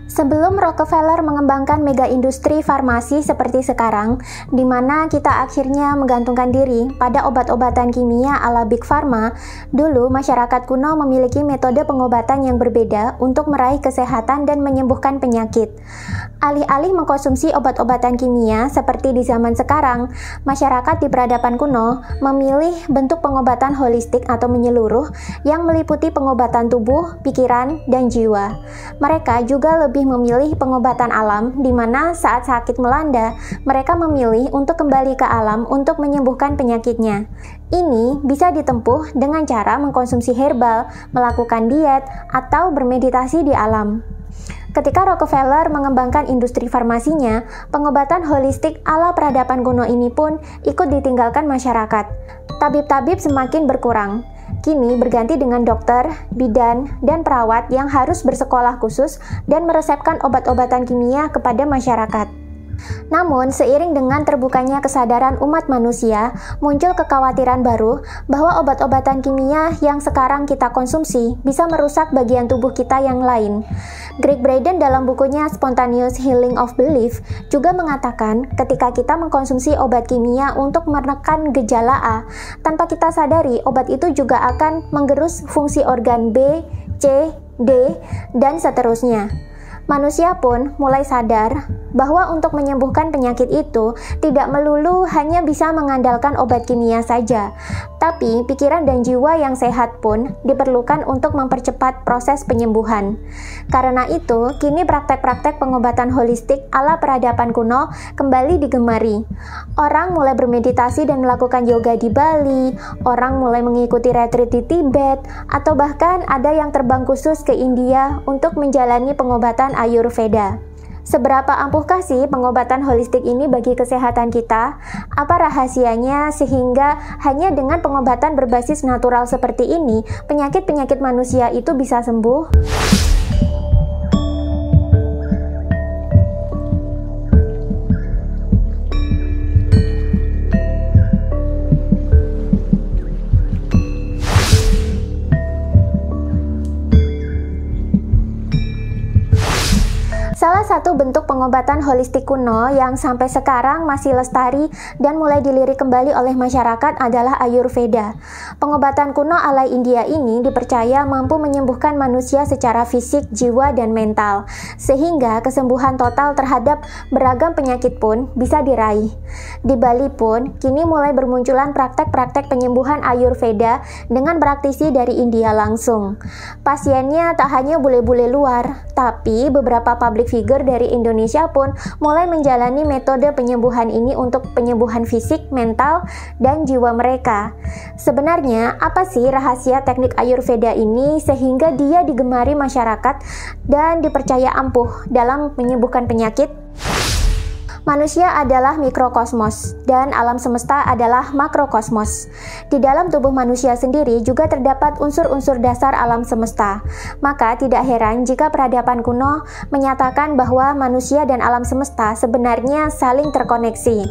Sebelum Rockefeller mengembangkan mega industri farmasi seperti sekarang, di mana kita akhirnya menggantungkan diri pada obat-obatan kimia ala Big Pharma, dulu masyarakat kuno memiliki metode pengobatan yang berbeda untuk meraih kesehatan dan menyembuhkan penyakit. Alih-alih mengkonsumsi obat-obatan kimia seperti di zaman sekarang, masyarakat di peradaban kuno memilih bentuk pengobatan holistik atau menyeluruh yang meliputi pengobatan tubuh, pikiran, dan jiwa. Mereka juga lebih memilih pengobatan alam, di mana saat sakit melanda, mereka memilih untuk kembali ke alam untuk menyembuhkan penyakitnya. Ini bisa ditempuh dengan cara mengkonsumsi herbal, melakukan diet, atau bermeditasi di alam. Ketika Rockefeller mengembangkan industri farmasinya, pengobatan holistik ala peradaban kuno ini pun ikut ditinggalkan masyarakat. Tabib-tabib semakin berkurang. Kini berganti dengan dokter, bidan, dan perawat yang harus bersekolah khusus dan meresepkan obat-obatan kimia kepada masyarakat. Namun, seiring dengan terbukanya kesadaran umat manusia, muncul kekhawatiran baru bahwa obat-obatan kimia yang sekarang kita konsumsi bisa merusak bagian tubuh kita yang lain. Greg Braden dalam bukunya Spontaneous Healing of Belief juga mengatakan ketika kita mengkonsumsi obat kimia untuk menekan gejala A, tanpa kita sadari obat itu juga akan menggerus fungsi organ B, C, D, dan seterusnya. Manusia pun mulai sadar bahwa untuk menyembuhkan penyakit itu tidak melulu hanya bisa mengandalkan obat kimia saja, tapi pikiran dan jiwa yang sehat pun diperlukan untuk mempercepat proses penyembuhan. Karena itu, kini praktek-praktek pengobatan holistik ala peradaban kuno kembali digemari. Orang mulai bermeditasi dan melakukan yoga di Bali, orang mulai mengikuti retreat di Tibet, atau bahkan ada yang terbang khusus ke India untuk menjalani pengobatan Ayurveda. Seberapa ampuhkah sih pengobatan holistik ini bagi kesehatan kita? Apa rahasianya sehingga hanya dengan pengobatan berbasis natural seperti ini, penyakit-penyakit manusia itu bisa sembuh? Salah satu bentuk pengobatan holistik kuno yang sampai sekarang masih lestari dan mulai dilirik kembali oleh masyarakat adalah Ayurveda. Pengobatan kuno ala India ini dipercaya mampu menyembuhkan manusia secara fisik, jiwa, dan mental, sehingga kesembuhan total terhadap beragam penyakit pun bisa diraih. Di Bali pun kini mulai bermunculan praktek-praktek penyembuhan Ayurveda dengan praktisi dari India langsung. Pasiennya tak hanya bule-bule luar, tapi beberapa public figure dari Indonesia pun mulai menjalani metode penyembuhan ini untuk penyembuhan fisik, mental, dan jiwa mereka. Sebenarnya, apa sih rahasia teknik Ayurveda ini sehingga dia digemari masyarakat dan dipercaya ampuh dalam menyembuhkan penyakit? Manusia adalah mikrokosmos, dan alam semesta adalah makrokosmos. Di dalam tubuh manusia sendiri juga terdapat unsur-unsur dasar alam semesta. Maka tidak heran jika peradaban kuno menyatakan bahwa manusia dan alam semesta sebenarnya saling terkoneksi.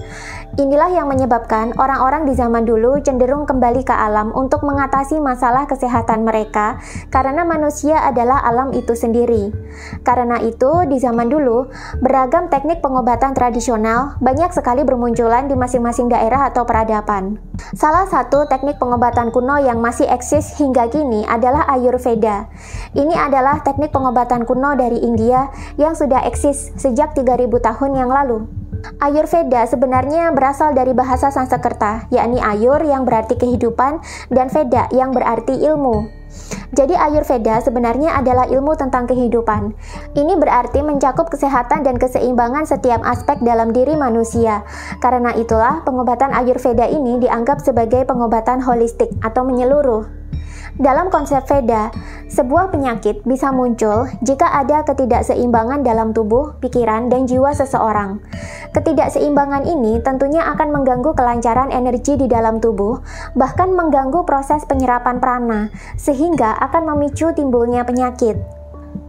Inilah yang menyebabkan orang-orang di zaman dulu cenderung kembali ke alam untuk mengatasi masalah kesehatan mereka, karena manusia adalah alam itu sendiri. Karena itu, di zaman dulu, beragam teknik pengobatan tradisional banyak sekali bermunculan di masing-masing daerah atau peradaban. Salah satu teknik pengobatan kuno yang masih eksis hingga kini adalah Ayurveda. Ini adalah teknik pengobatan kuno dari India yang sudah eksis sejak 3000 tahun yang lalu. Ayurveda sebenarnya berasal dari bahasa Sanskerta, yakni Ayur yang berarti kehidupan dan Veda yang berarti ilmu. Jadi Ayurveda sebenarnya adalah ilmu tentang kehidupan. Ini berarti mencakup kesehatan dan keseimbangan setiap aspek dalam diri manusia. Karena itulah pengobatan Ayurveda ini dianggap sebagai pengobatan holistik atau menyeluruh. Dalam konsep Veda, sebuah penyakit bisa muncul jika ada ketidakseimbangan dalam tubuh, pikiran, dan jiwa seseorang. Ketidakseimbangan ini tentunya akan mengganggu kelancaran energi di dalam tubuh, bahkan mengganggu proses penyerapan prana, sehingga akan memicu timbulnya penyakit.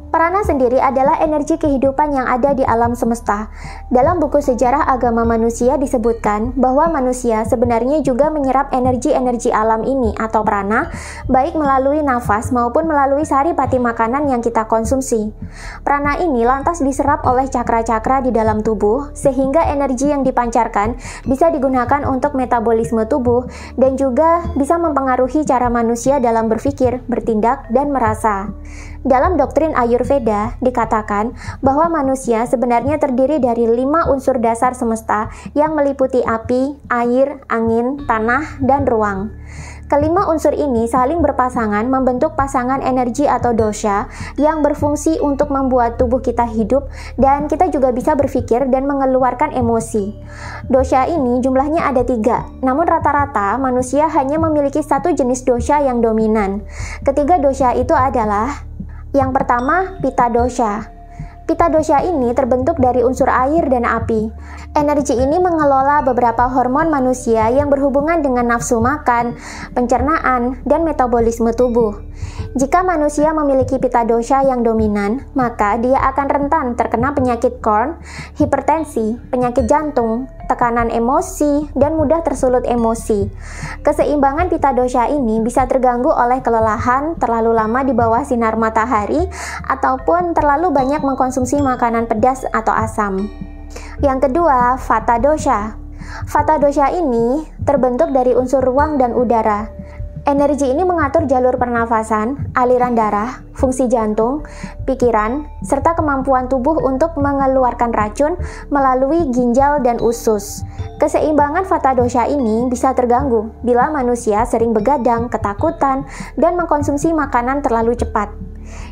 Prana sendiri adalah energi kehidupan yang ada di alam semesta. Dalam buku sejarah agama manusia disebutkan bahwa manusia sebenarnya juga menyerap energi-energi alam ini atau prana, baik melalui nafas maupun melalui saripati makanan yang kita konsumsi. Prana ini lantas diserap oleh cakra-cakra di dalam tubuh, sehingga energi yang dipancarkan bisa digunakan untuk metabolisme tubuh dan juga bisa mempengaruhi cara manusia dalam berpikir, bertindak, dan merasa. Dalam doktrin Ayurveda dikatakan bahwa manusia sebenarnya terdiri dari 5 unsur dasar semesta yang meliputi api, air, angin, tanah, dan ruang. Kelima unsur ini saling berpasangan membentuk pasangan energi atau dosha yang berfungsi untuk membuat tubuh kita hidup dan kita juga bisa berpikir dan mengeluarkan emosi. Dosha ini jumlahnya ada 3, namun rata-rata manusia hanya memiliki satu jenis dosha yang dominan. Ketiga dosha itu adalah yang pertama, Pitta dosha. Pitta dosha ini terbentuk dari unsur air dan api. Energi ini mengelola beberapa hormon manusia yang berhubungan dengan nafsu makan, pencernaan, dan metabolisme tubuh. Jika manusia memiliki Pitta dosha yang dominan, maka dia akan rentan terkena penyakit Crohn, hipertensi, penyakit jantung, tekanan emosi, dan mudah tersulut emosi. Keseimbangan Pitta dosha ini bisa terganggu oleh kelelahan, terlalu lama di bawah sinar matahari, ataupun terlalu banyak mengkonsumsi makanan pedas atau asam. Yang kedua, Vata dosha. Vata dosha ini terbentuk dari unsur ruang dan udara. Energi ini mengatur jalur pernafasan, aliran darah, fungsi jantung, pikiran, serta kemampuan tubuh untuk mengeluarkan racun melalui ginjal dan usus. Keseimbangan Vata dosha ini bisa terganggu bila manusia sering begadang, ketakutan, dan mengkonsumsi makanan terlalu cepat.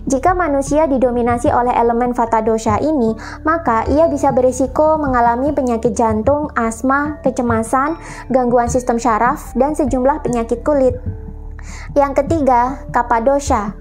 Jika manusia didominasi oleh elemen Vata dosha ini, maka ia bisa berisiko mengalami penyakit jantung, asma, kecemasan, gangguan sistem syaraf, dan sejumlah penyakit kulit. Yang ketiga, Kapha dosha.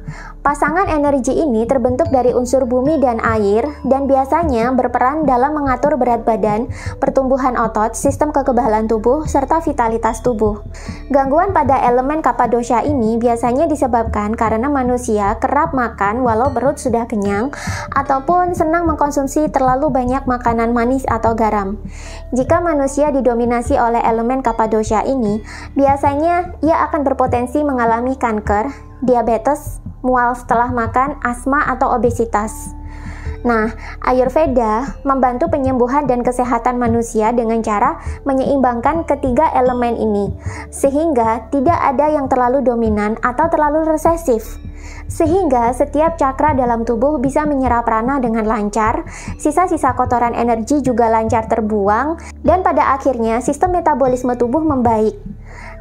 Pasangan energi ini terbentuk dari unsur bumi dan air dan biasanya berperan dalam mengatur berat badan, pertumbuhan otot, sistem kekebalan tubuh, serta vitalitas tubuh. Gangguan pada elemen Kapha dosha ini biasanya disebabkan karena manusia kerap makan walau perut sudah kenyang ataupun senang mengkonsumsi terlalu banyak makanan manis atau garam. Jika manusia didominasi oleh elemen Kapha dosha ini, biasanya ia akan berpotensi mengalami kanker, diabetes, mual setelah makan, asma, atau obesitas. Nah, Ayurveda membantu penyembuhan dan kesehatan manusia dengan cara menyeimbangkan ketiga elemen ini, sehingga tidak ada yang terlalu dominan atau terlalu resesif. Sehingga setiap cakra dalam tubuh bisa menyerap prana dengan lancar, sisa-sisa kotoran energi juga lancar terbuang, dan pada akhirnya sistem metabolisme tubuh membaik.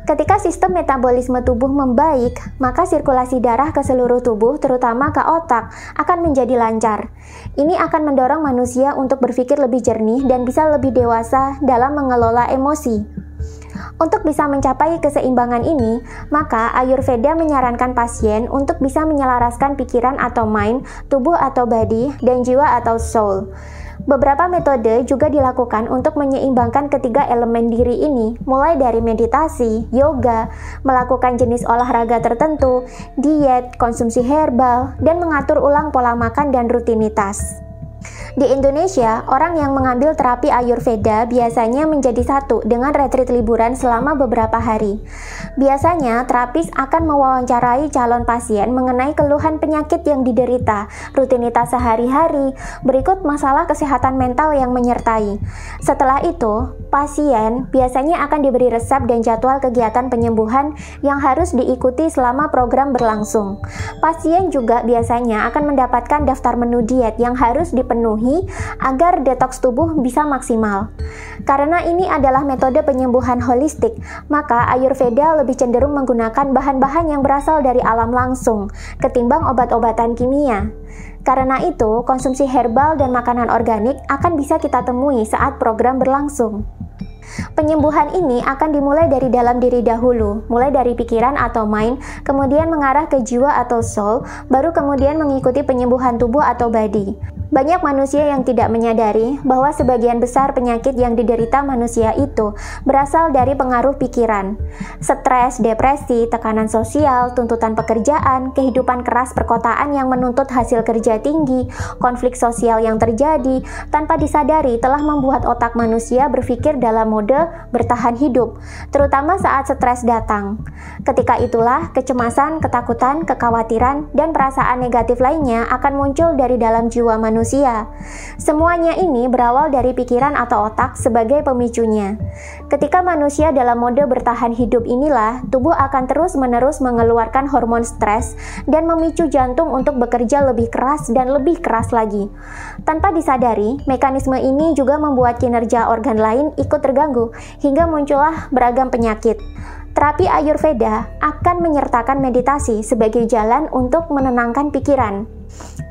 Ketika sistem metabolisme tubuh membaik, maka sirkulasi darah ke seluruh tubuh, terutama ke otak, akan menjadi lancar. Ini akan mendorong manusia untuk berpikir lebih jernih dan bisa lebih dewasa dalam mengelola emosi. Untuk bisa mencapai keseimbangan ini, maka Ayurveda menyarankan pasien untuk bisa menyelaraskan pikiran atau mind, tubuh atau body, dan jiwa atau soul. Beberapa metode juga dilakukan untuk menyeimbangkan ketiga elemen diri ini, mulai dari meditasi, yoga, melakukan jenis olahraga tertentu, diet, konsumsi herbal, dan mengatur ulang pola makan dan rutinitas. Di Indonesia, orang yang mengambil terapi Ayurveda biasanya menjadi satu dengan retreat liburan selama beberapa hari. Biasanya, terapis akan mewawancarai calon pasien mengenai keluhan penyakit yang diderita, rutinitas sehari-hari, berikut masalah kesehatan mental yang menyertai. Setelah itu, pasien biasanya akan diberi resep dan jadwal kegiatan penyembuhan yang harus diikuti selama program berlangsung. Pasien juga biasanya akan mendapatkan daftar menu diet yang harus dipenuhi agar detoks tubuh bisa maksimal. Karena ini adalah metode penyembuhan holistik, maka Ayurveda lebih cenderung menggunakan bahan-bahan yang berasal dari alam langsung ketimbang obat-obatan kimia. Karena itu, konsumsi herbal dan makanan organik akan bisa kita temui saat program berlangsung. Penyembuhan ini akan dimulai dari dalam diri dahulu, mulai dari pikiran atau mind, kemudian mengarah ke jiwa atau soul, baru kemudian mengikuti penyembuhan tubuh atau body. Banyak manusia yang tidak menyadari bahwa sebagian besar penyakit yang diderita manusia itu berasal dari pengaruh pikiran. Stres, depresi, tekanan sosial, tuntutan pekerjaan, kehidupan keras perkotaan yang menuntut hasil kerja tinggi, konflik sosial yang terjadi, tanpa disadari telah membuat otak manusia berpikir dalam mode bertahan hidup, terutama saat stres datang. Ketika itulah kecemasan, ketakutan, kekhawatiran, dan perasaan negatif lainnya akan muncul dari dalam jiwa manusia. Semuanya ini berawal dari pikiran atau otak sebagai pemicunya. Ketika manusia dalam mode bertahan hidup inilah, tubuh akan terus-menerus mengeluarkan hormon stres dan memicu jantung untuk bekerja lebih keras dan lebih keras lagi. Tanpa disadari, mekanisme ini juga membuat kinerja organ lain ikut terganggu hingga muncullah beragam penyakit. Terapi Ayurveda akan menyertakan meditasi sebagai jalan untuk menenangkan pikiran.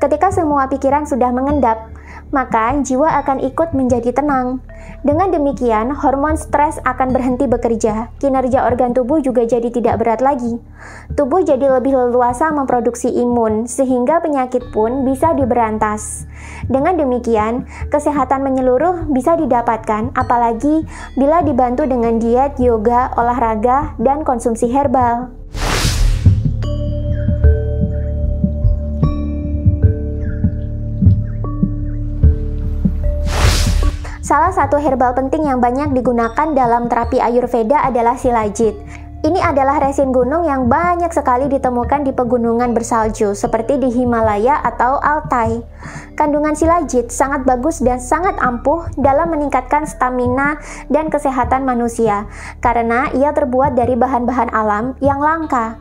Ketika semua pikiran sudah mengendap, maka jiwa akan ikut menjadi tenang. Dengan demikian, hormon stres akan berhenti bekerja, kinerja organ tubuh juga jadi tidak berat lagi. Tubuh jadi lebih leluasa memproduksi imun, sehingga penyakit pun bisa diberantas. Dengan demikian, kesehatan menyeluruh bisa didapatkan, apalagi bila dibantu dengan diet, yoga, olahraga, dan konsumsi herbal. Salah satu herbal penting yang banyak digunakan dalam terapi Ayurveda adalah silajit. Ini adalah resin gunung yang banyak sekali ditemukan di pegunungan bersalju, seperti di Himalaya atau Altai. Kandungan silajit sangat bagus dan sangat ampuh dalam meningkatkan stamina dan kesehatan manusia, karena ia terbuat dari bahan-bahan alam yang langka.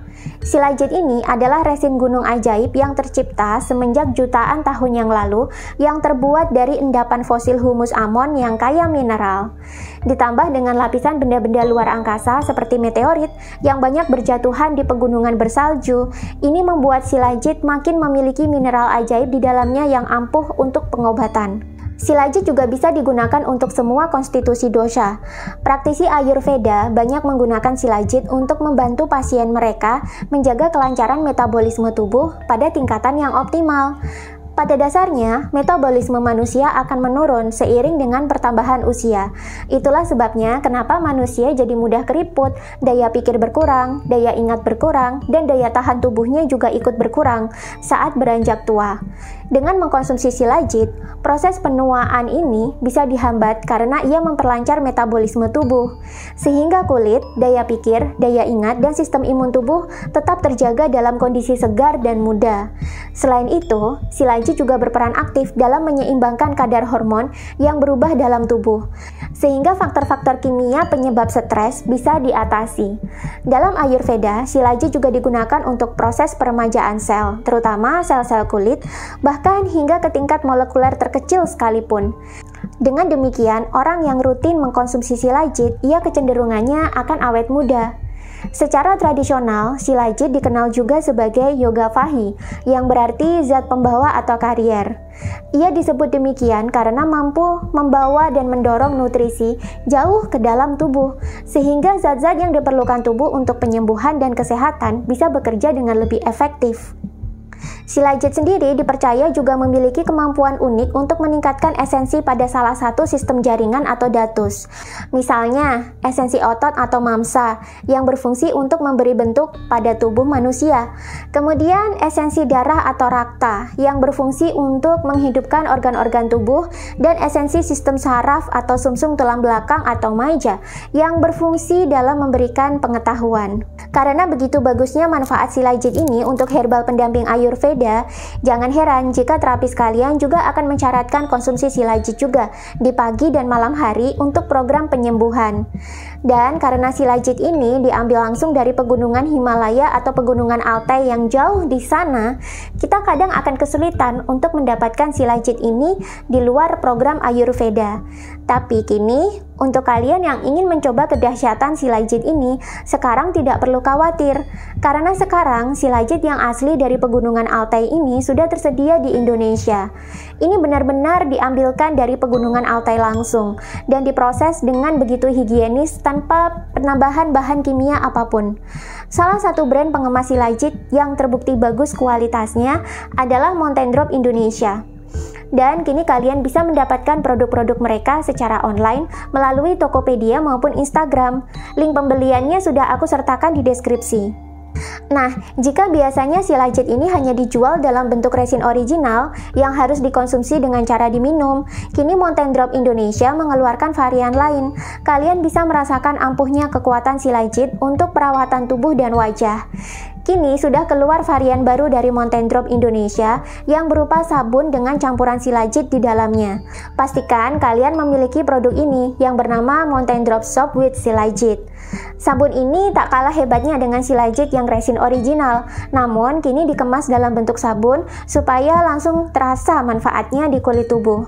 Silajit ini adalah resin gunung ajaib yang tercipta semenjak jutaan tahun yang lalu, yang terbuat dari endapan fosil humus Amon yang kaya mineral. Ditambah dengan lapisan benda-benda luar angkasa seperti meteorit yang banyak berjatuhan di pegunungan bersalju, ini membuat silajit makin memiliki mineral ajaib di dalamnya yang ampuh untuk pengobatan. Silajit juga bisa digunakan untuk semua konstitusi dosha. Praktisi Ayurveda banyak menggunakan silajit untuk membantu pasien mereka menjaga kelancaran metabolisme tubuh pada tingkatan yang optimal. Pada dasarnya, metabolisme manusia akan menurun seiring dengan pertambahan usia. Itulah sebabnya kenapa manusia jadi mudah keriput, daya pikir berkurang, daya ingat berkurang, dan daya tahan tubuhnya juga ikut berkurang saat beranjak tua. Dengan mengkonsumsi silajit, proses penuaan ini bisa dihambat karena ia memperlancar metabolisme tubuh, sehingga kulit, daya pikir, daya ingat, dan sistem imun tubuh tetap terjaga dalam kondisi segar dan muda. Selain itu, silajit juga berperan aktif dalam menyeimbangkan kadar hormon yang berubah dalam tubuh, sehingga faktor-faktor kimia penyebab stres bisa diatasi. Dalam Ayurveda, silajit juga digunakan untuk proses peremajaan sel, terutama sel-sel kulit, bahkan hingga ke tingkat molekuler terkecil sekalipun. Dengan demikian, orang yang rutin mengkonsumsi silajit, ia kecenderungannya akan awet muda. Secara tradisional, silajit dikenal juga sebagai yoga vahi, yang berarti zat pembawa atau karier. Ia disebut demikian karena mampu membawa dan mendorong nutrisi jauh ke dalam tubuh, sehingga zat-zat yang diperlukan tubuh untuk penyembuhan dan kesehatan bisa bekerja dengan lebih efektif. Silajit sendiri dipercaya juga memiliki kemampuan unik untuk meningkatkan esensi pada salah satu sistem jaringan atau datus. Misalnya, esensi otot atau mamsa yang berfungsi untuk memberi bentuk pada tubuh manusia. Kemudian, esensi darah atau rakta yang berfungsi untuk menghidupkan organ-organ tubuh, dan esensi sistem saraf atau sumsum tulang belakang atau maja yang berfungsi dalam memberikan pengetahuan. Karena begitu bagusnya manfaat silajit ini untuk herbal pendamping Ayurveda, jangan heran jika terapis kalian juga akan mencaratkan konsumsi silajit juga di pagi dan malam hari untuk program penyembuhan. Dan karena Shilajit ini diambil langsung dari pegunungan Himalaya atau pegunungan Altai yang jauh di sana, kita kadang akan kesulitan untuk mendapatkan Shilajit ini di luar program Ayurveda. Tapi kini, untuk kalian yang ingin mencoba kedahsyatan Shilajit ini, sekarang tidak perlu khawatir. Karena sekarang Shilajit yang asli dari pegunungan Altai ini sudah tersedia di Indonesia. Ini benar-benar diambilkan dari pegunungan Altai langsung dan diproses dengan begitu higienis tanpa penambahan bahan kimia apapun. Salah satu brand pengemas Shilajit yang terbukti bagus kualitasnya adalah Mountain Drop Indonesia. Dan kini kalian bisa mendapatkan produk-produk mereka secara online melalui Tokopedia maupun Instagram. Link pembeliannya sudah aku sertakan di deskripsi. Nah, jika biasanya Shilajit ini hanya dijual dalam bentuk resin original yang harus dikonsumsi dengan cara diminum, kini Mountain Drop Indonesia mengeluarkan varian lain. Kalian bisa merasakan ampuhnya kekuatan Shilajit untuk perawatan tubuh dan wajah. Kini sudah keluar varian baru dari Mountain Drop Indonesia yang berupa sabun dengan campuran Shilajit di dalamnya. Pastikan kalian memiliki produk ini yang bernama Mountain Drop Soap with Shilajit. Sabun ini tak kalah hebatnya dengan Shilajit yang resin original, namun kini dikemas dalam bentuk sabun supaya langsung terasa manfaatnya di kulit tubuh.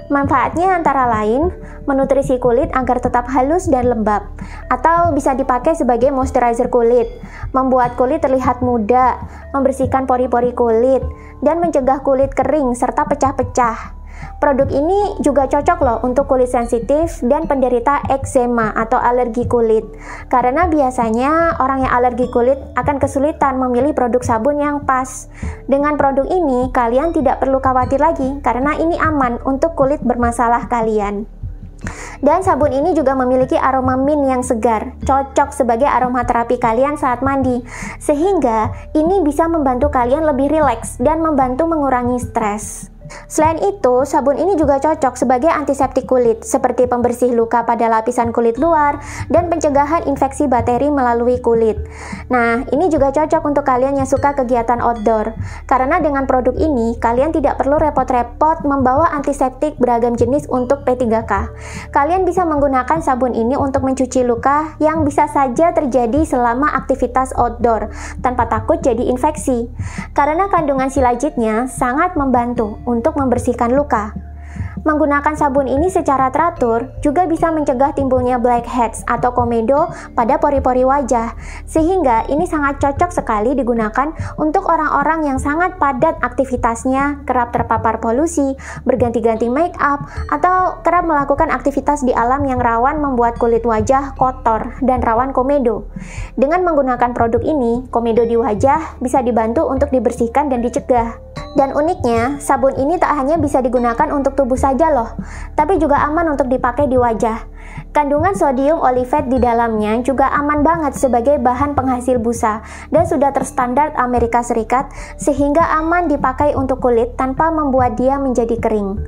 Manfaatnya antara lain, menutrisi kulit agar tetap halus dan lembab, atau bisa dipakai sebagai moisturizer kulit, membuat kulit terlihat muda, membersihkan pori-pori kulit, dan mencegah kulit kering serta pecah-pecah. Produk ini juga cocok loh untuk kulit sensitif dan penderita eksema atau alergi kulit. Karena biasanya orang yang alergi kulit akan kesulitan memilih produk sabun yang pas. Dengan produk ini, kalian tidak perlu khawatir lagi karena ini aman untuk kulit bermasalah kalian. Dan sabun ini juga memiliki aroma mint yang segar, cocok sebagai aromaterapi kalian saat mandi. Sehingga ini bisa membantu kalian lebih rileks dan membantu mengurangi stres. Selain itu, sabun ini juga cocok sebagai antiseptik kulit, seperti pembersih luka pada lapisan kulit luar dan pencegahan infeksi bakteri melalui kulit. Nah, ini juga cocok untuk kalian yang suka kegiatan outdoor. Karena dengan produk ini, kalian tidak perlu repot-repot membawa antiseptik beragam jenis untuk P3K. Kalian bisa menggunakan sabun ini untuk mencuci luka yang bisa saja terjadi selama aktivitas outdoor, tanpa takut jadi infeksi. Karena kandungan Shilajitnya sangat membantu untuk membersihkan luka. Menggunakan sabun ini secara teratur juga bisa mencegah timbulnya blackheads atau komedo pada pori-pori wajah, sehingga ini sangat cocok sekali digunakan untuk orang-orang yang sangat padat aktivitasnya, kerap terpapar polusi, berganti-ganti make up, atau kerap melakukan aktivitas di alam yang rawan membuat kulit wajah kotor dan rawan komedo. Dengan menggunakan produk ini, komedo di wajah bisa dibantu untuk dibersihkan dan dicegah. Dan uniknya, sabun ini tak hanya bisa digunakan untuk tubuh saja loh, tapi juga aman untuk dipakai di wajah. Kandungan sodium olivet di dalamnya juga aman banget sebagai bahan penghasil busa dan sudah terstandar Amerika Serikat sehingga aman dipakai untuk kulit tanpa membuat dia menjadi kering.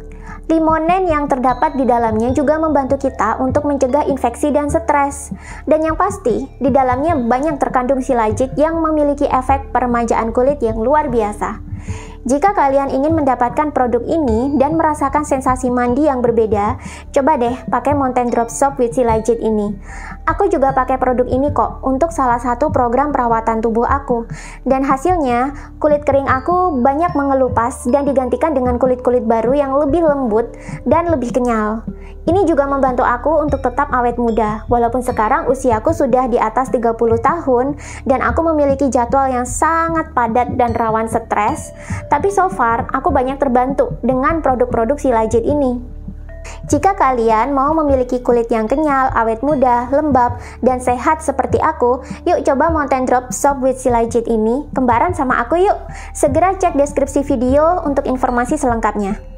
Limonen yang terdapat di dalamnya juga membantu kita untuk mencegah infeksi dan stres. Dan yang pasti, di dalamnya banyak terkandung Shilajit yang memiliki efek peremajaan kulit yang luar biasa. Jika kalian ingin mendapatkan produk ini dan merasakan sensasi mandi yang berbeda, coba deh pakai Mountain Drop Soap with Shilajit ini. Aku juga pakai produk ini kok untuk salah satu program perawatan tubuh aku. Dan hasilnya, kulit kering aku banyak mengelupas dan digantikan dengan kulit-kulit baru yang lebih lembut dan lebih kenyal. Ini juga membantu aku untuk tetap awet muda, walaupun sekarang usiaku sudah di atas 30 tahun dan aku memiliki jadwal yang sangat padat dan rawan stres. Tapi so far, aku banyak terbantu dengan produk-produk Shilajit ini. Jika kalian mau memiliki kulit yang kenyal, awet muda, lembab, dan sehat seperti aku, yuk coba Mountain Drop Soap with Shilajit ini, kembaran sama aku yuk. Segera cek deskripsi video untuk informasi selengkapnya.